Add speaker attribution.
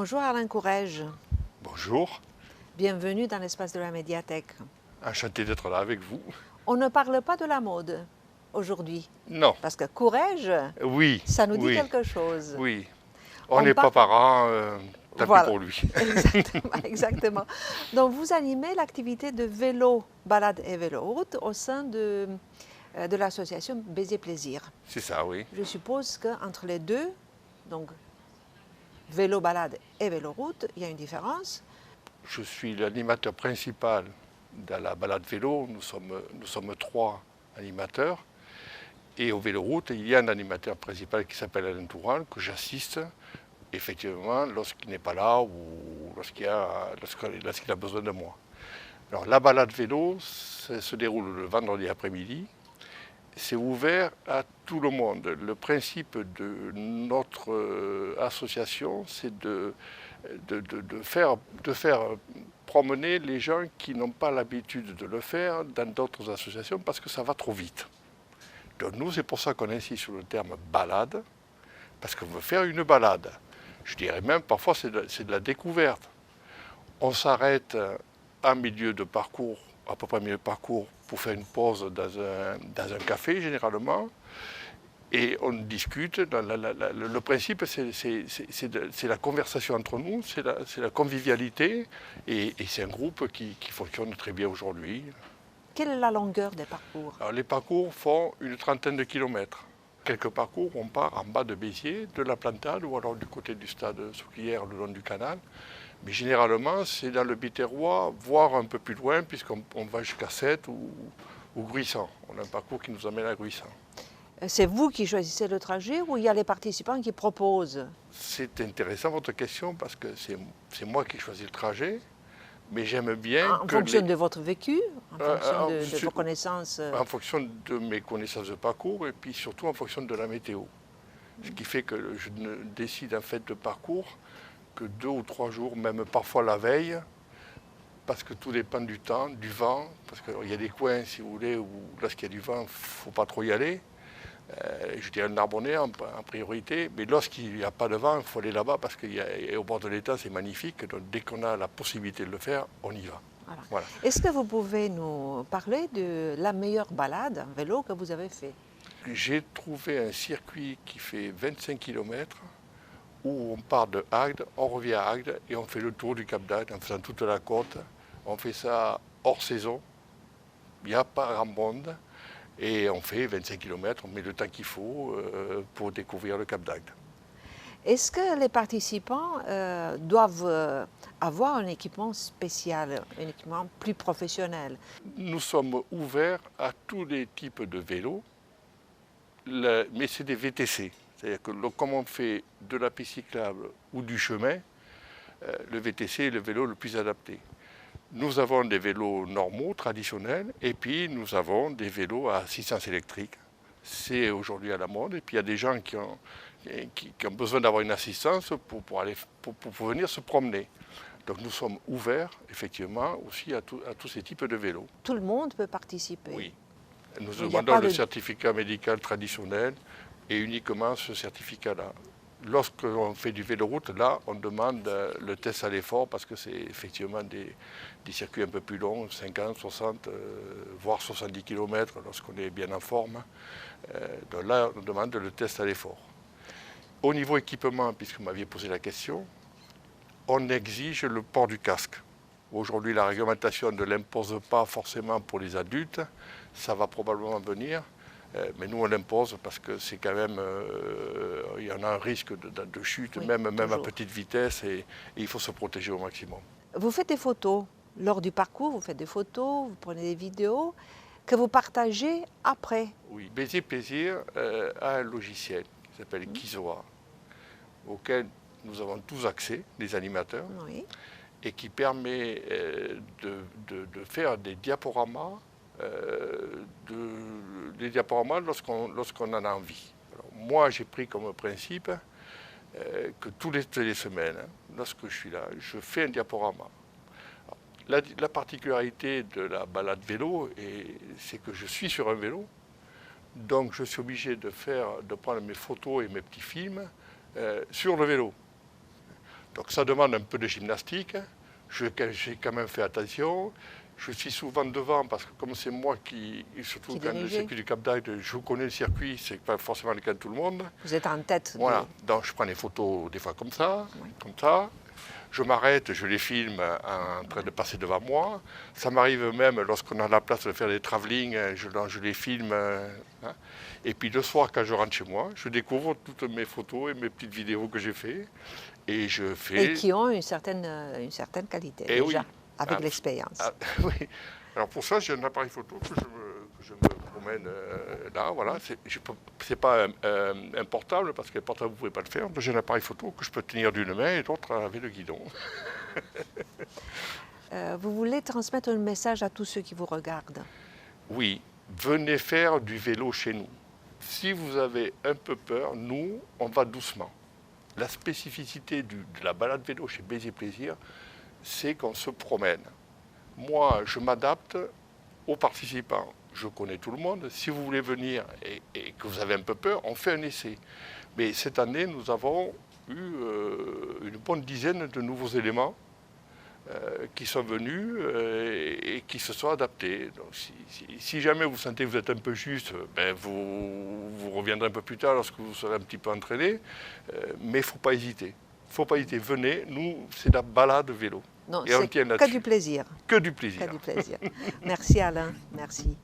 Speaker 1: Bonjour Alain Courrèges,
Speaker 2: Bonjour,
Speaker 1: bienvenue dans l'espace de la médiathèque.
Speaker 2: enchanté d'être là avec vous.
Speaker 1: On ne parle pas de la mode aujourd'hui,
Speaker 2: Non,
Speaker 1: parce que Courrèges,
Speaker 2: oui,
Speaker 1: ça nous dit
Speaker 2: oui,
Speaker 1: quelque chose.
Speaker 2: oui. On
Speaker 1: On
Speaker 2: n'est pas
Speaker 1: parle-
Speaker 2: parents, tant pis
Speaker 1: Voilà,
Speaker 2: pour lui.
Speaker 1: exactement, exactement. Donc vous animez l'activité de vélo, balade et vélo-route au sein de l'association Baiser Plaisir.
Speaker 2: C'est ça, oui.
Speaker 1: Je suppose qu'entre les deux, donc vélo, balade et vélo-route, il y a une différence.
Speaker 2: Je suis l'animateur principal de la balade vélo. Nous sommes trois animateurs. Et au vélo-route, il y a un animateur principal qui s'appelle Alain Touran, que j'assiste effectivement lorsqu'il n'est pas là ou lorsqu'il a besoin de moi. Alors la balade vélo, ça se déroule le vendredi après-midi. C'est ouvert à tout le monde. Le principe de notre association, c'est de faire promener les gens qui n'ont pas l'habitude de le faire dans d'autres associations parce que ça va trop vite. Donc nous, c'est pour ça qu'on insiste sur le terme balade, parce qu'on veut faire une balade. Je dirais même, parfois, c'est de la découverte. On s'arrête en milieu de parcours, à peu près milieu de parcours, pour faire une pause dans un café, généralement, et on discute. Le principe, c'est la conversation entre nous, c'est la convivialité, et c'est un groupe qui fonctionne très bien aujourd'hui.
Speaker 1: Quelle est la longueur des parcours?
Speaker 2: Alors, les parcours font une trentaine de kilomètres. Quelques parcours, on part en bas de Béziers, de la Plantade, ou alors du côté du stade Souquier, le long du canal. Mais généralement, c'est dans le Biterrois, voire un peu plus loin, puisqu'on va jusqu'à Sète ou Gruissant. On a un parcours qui nous amène à Gruissant.
Speaker 1: C'est vous qui choisissez le trajet ou il y a les participants qui proposent?
Speaker 2: C'est intéressant votre question, parce que c'est moi qui choisis le trajet, mais j'aime bien
Speaker 1: En
Speaker 2: que
Speaker 1: fonction de votre vécu, en fonction de
Speaker 2: sur-
Speaker 1: vos connaissances.
Speaker 2: en fonction de mes connaissances de parcours, et puis surtout en fonction de la météo. Ce qui fait que je ne décide en fait de parcours que 2 ou 3 jours, même parfois la veille, parce que tout dépend du temps, du vent, parce qu'il y a des coins, si vous voulez, où lorsqu'il y a du vent, il ne faut pas trop y aller. Je dirais le Narbonnais en priorité, mais lorsqu'il n'y a pas de vent, il faut aller là-bas, parce qu'au bord de l'étang, c'est magnifique, donc dès qu'on a la possibilité de le faire, on y va.
Speaker 1: Voilà.
Speaker 2: Voilà.
Speaker 1: Est-ce que vous pouvez nous parler de la meilleure balade en vélo que vous avez fait?
Speaker 2: J'ai trouvé un circuit qui fait 25 km, où on part de Agde, on revient à Agde et on fait le tour du Cap d'Agde en faisant toute la côte. On fait ça hors saison, il n'y a pas grand monde, et on fait 25 km, on met le temps qu'il faut pour découvrir le Cap d'Agde.
Speaker 1: Est-ce que les participants doivent avoir un équipement spécial, un équipement plus professionnel?
Speaker 2: Nous sommes ouverts à tous les types de vélos, mais c'est des VTC. C'est-à-dire que comme on fait de la piste cyclable ou du chemin, le VTC est le vélo le plus adapté. Nous avons des vélos normaux, traditionnels, et puis nous avons des vélos à assistance électrique. C'est aujourd'hui à la mode, et puis il y a des gens qui ont besoin d'avoir une assistance pour venir se promener. Donc nous sommes ouverts, effectivement, aussi à tous ces types de vélos.
Speaker 1: Tout le monde peut participer.
Speaker 2: Oui. Nous
Speaker 1: Il n'y a
Speaker 2: demandons
Speaker 1: pas
Speaker 2: le
Speaker 1: de-
Speaker 2: certificat médical traditionnel, et uniquement ce certificat-là. Lorsqu'on fait du vélo-route, là, on demande le test à l'effort, parce que c'est effectivement des circuits un peu plus longs, 50, 60, voire 70 km lorsqu'on est bien en forme. Donc là, on demande le test à l'effort. Au niveau équipement, puisque vous m'aviez posé la question, on exige le port du casque. Aujourd'hui, la réglementation ne l'impose pas forcément pour les adultes, ça va probablement venir. Mais nous, on l'impose parce que c'est quand même, il y en a un risque de chute,
Speaker 1: Oui,
Speaker 2: même à
Speaker 1: toujours.
Speaker 2: petite vitesse, et il faut se protéger au maximum.
Speaker 1: Vous faites des photos lors du parcours, vous faites des photos, vous prenez des vidéos que vous partagez après.
Speaker 2: Oui, Baiser Plaisir a un logiciel qui s'appelle Kizoa, auquel nous avons tous accès, les animateurs,
Speaker 1: Oui.
Speaker 2: et qui permet de faire des diaporamas, lorsqu'on en a envie. Alors, moi, j'ai pris comme principe que toutes les semaines, lorsque je suis là, je fais un diaporama. La particularité de la balade vélo, c'est que je suis sur un vélo, donc je suis obligé de prendre mes photos et mes petits films sur le vélo. Donc ça demande un peu de gymnastique. J'ai quand même fait attention. Je suis souvent devant parce que comme c'est moi surtout quand le circuit du Cap d'Agde, je connais le circuit, c'est pas forcément le cas de tout le monde.
Speaker 1: Vous êtes en tête.
Speaker 2: Voilà, donc je prends des photos des fois comme ça, comme ça. Je m'arrête, je les filme en train de passer devant moi. Ça m'arrive même lorsqu'on a la place de faire des travelling, je les filme. Hein. Et puis le soir, quand je rentre chez moi, je découvre toutes mes photos et mes petites vidéos que j'ai faites. Et je fais...
Speaker 1: Et qui ont une certaine qualité
Speaker 2: et
Speaker 1: déjà,
Speaker 2: oui.
Speaker 1: avec l'expérience.
Speaker 2: Oui. Alors pour ça, j'ai un appareil photo que je me promène là, voilà. C'est pas un portable, parce qu'un portable, vous ne pouvez pas le faire. J'ai un appareil photo que je peux tenir d'une main et l'autre avec le guidon.
Speaker 1: Vous voulez transmettre un message à tous ceux qui vous regardent?
Speaker 2: Oui, venez faire du vélo chez nous. Si vous avez un peu peur, nous, on va doucement. La spécificité de la balade vélo chez Béziers Plaisir, c'est qu'on se promène. Moi, je m'adapte aux participants. Je connais tout le monde. Si vous voulez venir et que vous avez un peu peur, on fait un essai. Mais cette année, nous avons eu une bonne dizaine de nouveaux éléments qui sont venus et qui se sont adaptés. Donc, si jamais vous sentez que vous êtes un peu juste, ben vous reviendrez un peu plus tard lorsque vous serez un petit peu entraîné. Mais il ne faut pas hésiter. Il ne faut pas hésiter. Venez, nous, c'est la balade vélo.
Speaker 1: Non, c'est que du plaisir.
Speaker 2: Que du plaisir.
Speaker 1: Que du plaisir. Merci Alain, merci.